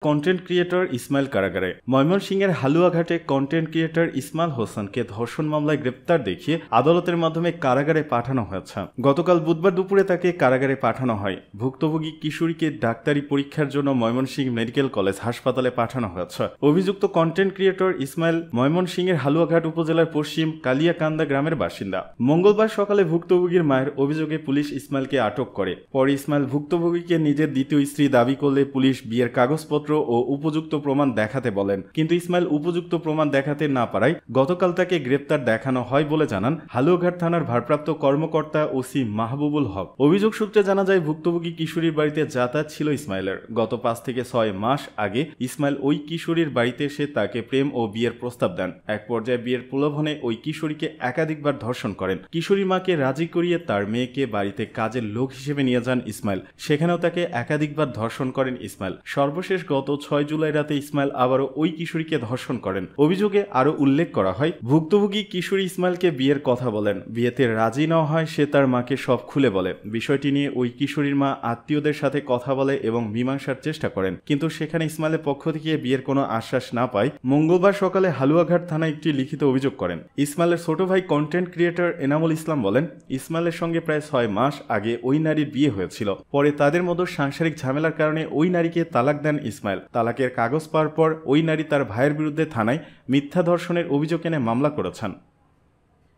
Content creator Ismail কারাগারে। ময়মনসিংহের হালুয়াঘাটে content creator Ismail হোসেনকে ধর্ষণ মামলায় গ্রেপ্তার দেখিয়ে আদালতের মাধ্যমে কারাগারে পাঠানো হয়েছে। গতকাল বুধবার দুপুরে তাকে কারাগারে পাঠানো হয়। ভুক্তভোগী কিশোরীকে ডাক্তারি পরীক্ষার জন্য ময়মনসিংহ মেডিকেল কলেজ হাসপাতালে পাঠানো হয়েছে। অভিযুক্ত কন্টেন্ট ক্রিয়েটর ইসমাইল ময়মনসিংহের হালুয়াঘাট উপজেলার পশ্চিম কালিয়াকান্দা গ্রামের বাসিন্দা। মঙ্গলবার সকালে ভুক্তভোগীর মায়ের অভিযোগে পুলিশ ইসমাইলকে আটক করে। পরে ইসমাইল ভুক্তভোগীকে নিজের দ্বিতীয় স্ত্রী দাবি করলে পুলিশ বিয়ের কাগজপত্র ও উপযুক্ত প্রমাণ দেখাতে বলেন, কিন্তু ইসমাইল উপযুক্ত প্রমাণ দেখাতে না পারায় গতকাল তাকে গ্রেপ্তার দেখানো হয় বলে জানান হালুয়াঘাট থানার ভারপ্রাপ্ত কর্মকর্তা ওসি মাহবুবুল হক। অভিযোগ সূত্রে জানা যায়, ভুক্তভোগী কিশোরীর বাড়িতে যাতায়াত ছিল ইসমাইলের। গত 5 থেকে 6 মাস আগে ইসমাইল ওই কিশোরীর বাড়িতে এসে তাকে প্রেম ও বিয়ের প্রস্তাব দেন। এক পর্যায়ে বিয়ের প্রলোভনে ওই কিশোরীকে একাধিকবার ধর্ষণ করেন। কিশোরীর মাকে রাজি করিয়ে তার মেয়েকে বাড়িতে কাজের লোক হিসেবে নিয়ে যান ইসমাইল। সেখানেও তাকে একাধিকবার ধর্ষণ করেন ইসমাইল। সর্বশেষ গত 6 জুলাই রাতে ইসমাইল আবারও ওই কিশোরীকে ধর্ষণ করেন। অভিযোগে আরও উল্লেখ করা হয়, ভুক্তভোগী কিশোরী ইসমাইলকে বিয়ের কথা বলেন। বিয়েতে রাজি না হয় সে তার মাকে সব খুলে বলে। বিষয়টি নিয়ে ওই কিশোরীর মা আত্মীয়দের সাথে কথা বলে এবং মীমাংসার চেষ্টা করেন, কিন্তু সেখানে ইসমাইলের পক্ষ থেকে বিয়ের কোনো আশ্বাস না পায় মঙ্গলবার সকালে হালুয়াঘাট থানায় একটি লিখিত অভিযোগ করেন। ইসমাইলের ছোট ভাই কন্টেন্ট ক্রিয়েটর এনামুল ইসলাম বলেন, ইসমাইলের সঙ্গে প্রায় 6 মাস আগে ওই নারীর বিয়ে হয়েছিল। পরে তাদের মধ্যে সাংসারিক ঝামেলার কারণে ওই নারীকে তালাক দেন ইসমাইল। তালাকের কাগজ পাওয়ার পর ওই নারী তার ভাইয়ের বিরুদ্ধে থানায় মিথ্যা ধর্ষণের অভিযোগ এনে মামলা করেছেন।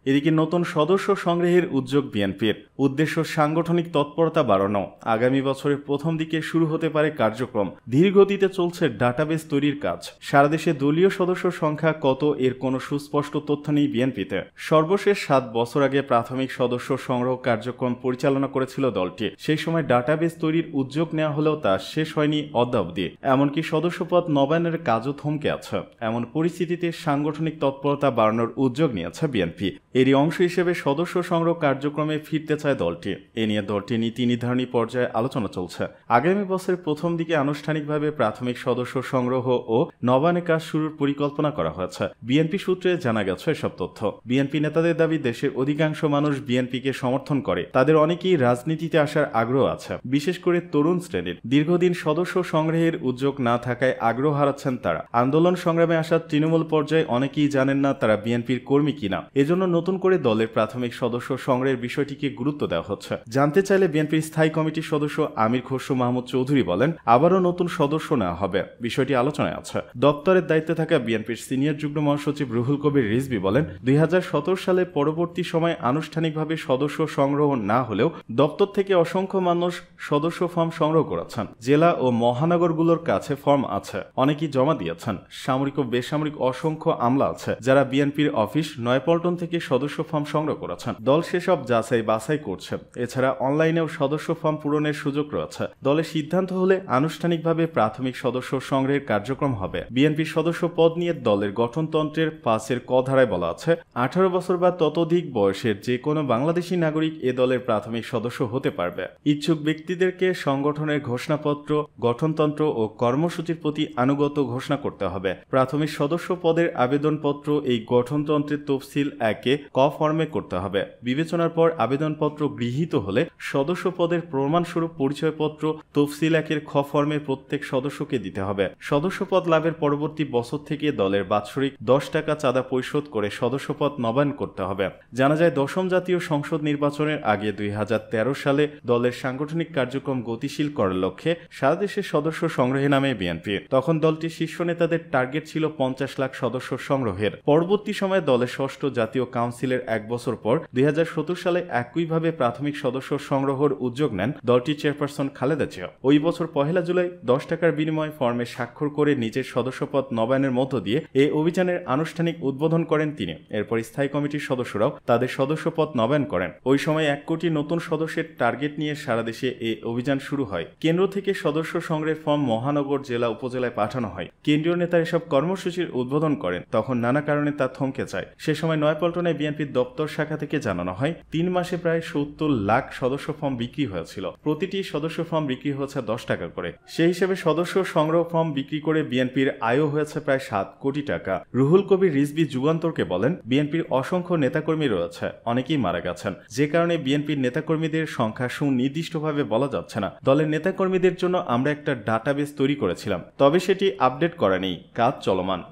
এদিকে নতুন সদস্য সংগ্রহের উদ্যোগ বিএনপির। উদ্দেশ্য সাংগঠনিক তৎপরতা বাড়ানো। আগামী বছরের প্রথম দিকে শুরু হতে পারে কার্যক্রম। ধীরগতিতে চলছে ডাটাবেস তৈরির কাজ। সারা দেশে দলীয় সদস্য সংখ্যা কত এর কোনো সুস্পষ্ট তথ্য নেই বিএনপিতে। সর্বশেষ 7 বছর আগে প্রাথমিক সদস্য সংগ্রহ কার্যক্রম পরিচালনা করেছিল দলটি। সেই সময় ডাটাবেস তৈরির উদ্যোগ নেওয়া হলেও তা শেষ হয়নি অদ্যাবধি। এমনকি সদস্যপদ নবায়নের কাজও থমকে আছে। এমন পরিস্থিতিতে সাংগঠনিক তৎপরতা বাড়ানোর উদ্যোগ নিয়েছে বিএনপি। এরই অংশ হিসেবে সদস্য সংগ্রহ কার্যক্রমে ফিরতে চায় দলটি। এ নিয়ে দলটি নীতি নির্ধারণী পর্যায়ে আলোচনা চলছে। আগামী বছরের প্রথম দিকে আনুষ্ঠানিকভাবে প্রাথমিক সদস্য সংগ্রহ ও নবায়নের কাজ শুরুর পরিকল্পনা করা হয়েছে। বিএনপি সূত্রে জানা গেছে এসব তথ্য। বিএনপি নেতাদের দাবি, দেশের অধিকাংশ মানুষ বিএনপিকে সমর্থন করে। তাদের অনেকেই রাজনীতিতে আসার আগ্রহ আছে, বিশেষ করে তরুণ শ্রেণীর। দীর্ঘদিন সদস্য সংগ্রহের উদ্যোগ না থাকায় আগ্রহ হারাচ্ছেন তারা। আন্দোলন সংগ্রামে আসা তৃণমূল পর্যায়ে অনেকেই জানেন না তারা বিএনপির কর্মী কিনা। এজন্য নতুন করে দলের প্রাথমিক সদস্য সংগ্রহের বিষয়টিকে গুরুত্ব দেওয়া হচ্ছে। জানতে চাইলে বিএনপির স্থায়ী কমিটির সদস্য আমির খসরু মাহমুদ চৌধুরী বলেন, আবারও নতুন সদস্য নেওয়া হবে, বিষয়টি আলোচনায় আছে। দপ্তরের দায়িত্বে থাকা বিএনপির সিনিয়র যুগ্ম মহাসচিব রুহুল কবির রিজভী বলেন, 2017 সালে পরবর্তী সময় আনুষ্ঠানিকভাবে সদস্য সংগ্রহ না হলেও দপ্তর থেকে অসংখ্য মানুষ সদস্য ফর্ম সংগ্রহ করেছেন। জেলা ও মহানগরগুলোর কাছে ফর্ম আছে, অনেকেই জমা দিয়েছেন। সামরিক ও বেসামরিক অসংখ্য আমলা আছে যারা বিএনপির অফিস নয়াপল্টন থেকে সদস্য ফর্ম সংগ্রহ করেছেন। দল সেসব যাচাই বাছাই করছে। এছাড়া অনলাইনেও সদস্য ফর্ম পূরণের সুযোগ রয়েছে। দলের সিদ্ধান্ত হলে আনুষ্ঠানিকভাবে প্রাথমিক সদস্য সংগ্রহের কার্যক্রম হবে। বিএনপির সদস্য পদ নিয়ে দলের গঠনতন্ত্রের 5 ক ধারায় বলা আছে, 18 বছর বা ততোধিক বয়সের যে কোনো বাংলাদেশি নাগরিক এ দলের প্রাথমিক সদস্য হতে পারবে। ইচ্ছুক ব্যক্তিদেরকে সংগঠনের ঘোষণাপত্র, গঠনতন্ত্র ও কর্মসূচির প্রতি আনুগত্য ঘোষণা করতে হবে। প্রাথমিক সদস্য পদের আবেদনপত্র এই গঠনতন্ত্রের তফসিল 1 ক ফর্মে করতে হবে। বিবেচনার পর আবেদনপত্র গৃহীত হলে সদস্য পদের প্রমাণস্বরূপ পরিচয়পত্র তফসিল 1 খ ফর্মে প্রত্যেক সদস্যকে দিতে হবে। সদস্যপদ লাভের পরবর্তী বছর থেকে দলের বাৎসরিক 10 টাকা চাঁদা পরিশোধ করে সদস্যপদ নবায়ন করতে হবে। জানা যায়, 10ম জাতীয় সংসদ নির্বাচনের আগে 2013 সালে দলের সাংগঠনিক কার্যক্রম গতিশীল করার লক্ষ্যে সারা দেশে সদস্য সংগ্রহে নামে বিএনপি। তখন দলটির শীর্ষ নেতাদের টার্গেট ছিল 50 লাখ সদস্য সংগ্রহের। পরবর্তী সময়ে দলের 6ষ্ঠ জাতীয় কাউন্সিলের 1 বছর পর 2017 সালে একইভাবে প্রাথমিক সদস্য সংগ্রহের উদ্যোগ নেন দলটির চেয়ারপারসন খালেদা জিয়া। ওই বছর 1 জুলাই 10 টাকার বিনিময়ে ফর্মে স্বাক্ষর করে নিজের সদস্যপদ নবায়নের মধ্য দিয়ে এই অভিযানের আনুষ্ঠানিক উদ্বোধন করেন তিনি। এরপর স্থায়ী কমিটির সদস্যরাও তাদের সদস্যপদ নবায়ন করেন। ওই সময় 1 কোটি নতুন সদস্যের টার্গেট নিয়ে সারা দেশে এই অভিযান শুরু হয়। কেন্দ্র থেকে সদস্য সংগ্রহের ফর্ম মহানগর, জেলা, উপজেলায় পাঠানো হয়। কেন্দ্রীয় নেতারা এসব কর্মসূচির উদ্বোধন করেন। তখন নানা কারণে তা থমকে যায়। সে সময় নয়াপল্টনে বিএনপির দপ্তর শাখা থেকে জানানো হয় 3 মাসে প্রায় 70 লাখ সদস্য ফর্ম বিক্রি হয়েছিল। প্রতিটি সদস্য ফর্ম বিক্রি হচ্ছে 10 টাকা করে। সেই হিসেবে সদস্য সংগ্রহ ফর্ম বিক্রি করে বিএনপির আয়ও হয়েছে প্রায় 7 কোটি টাকা। রুহুল কবির রিজভী যুগান্তরকে বলেন, বিএনপির অসংখ্য নেতাকর্মী রয়েছে, অনেকেই মারা গেছেন, যে কারণে বিএনপির নেতাকর্মীদের সংখ্যা সুনির্দিষ্টভাবে বলা যাচ্ছে না। দলের নেতাকর্মীদের জন্য আমরা একটা ডাটাবেস তৈরি করেছিলাম, তবে সেটি আপডেট করা নেই, কাজ চলমান।